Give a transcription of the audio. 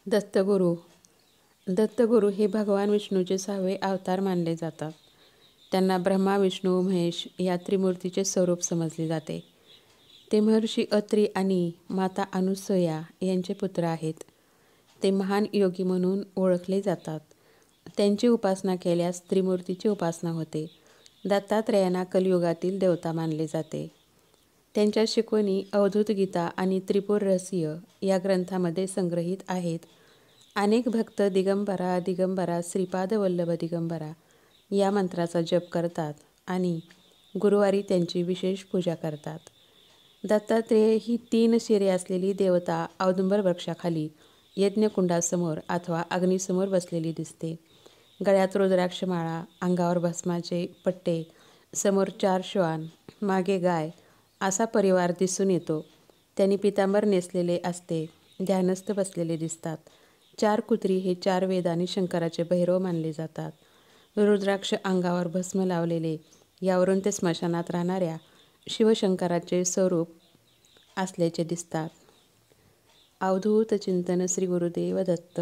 दत्तगुरू. दत्तगुरू हे भगवान विष्णूचे 6वे अवतार मानले जातात. त्यांना ब्रह्मा, विष्णू, महेश या त्रिमूर्तीचे स्वरूप समजले जाते. ते महर्षी अत्री आणि माता अनुसूया यांचे पुत्र आहेत. ते महान योगी म्हणून ओळखले जातात. त्यांची उपासना केल्यास त्रिमूर्तीची उपासना होते. दत्तात्रेयांना कलियुगातील देवता मानले जाते. त्यांच्या शिकवणी अवधूत गीता आणि त्रिपुर रहस्य या ग्रंथामध्ये संग्रहित आहेत. अनेक भक्त दिगंबरा दिगंबरा श्रीपाद वल्लभ दिगंबरा या मंत्राचा जप करतात आणि गुरुवारी त्यांची विशेष पूजा करतात. दत्तात्रेय ही 3 शिरे असलेली देवता औदुंबर वृक्षाखाली यज्ञकुंडासमोर अथवा अग्नीसमोर बसलेली दिसते. गळ्यात रुद्राक्षमाळा, अंगावर भस्माचे पट्टे, समोर 4 श्वान, मागे गाय असा परिवार दिसून येतो. त्यांनी पितांबर नेसलेले असते. ध्यानस्थ बसलेले दिसतात. 4 कुत्री हे 4 वेद आणि शंकराचे भैरव मानले जातात. रुद्राक्ष अंगावर भस्म लावलेले यावरून ते स्मशानात राहणाऱ्या शिवशंकराचे स्वरूप असल्याचे दिसतात. अवधूत चिंतन श्री गुरुदेव दत्त.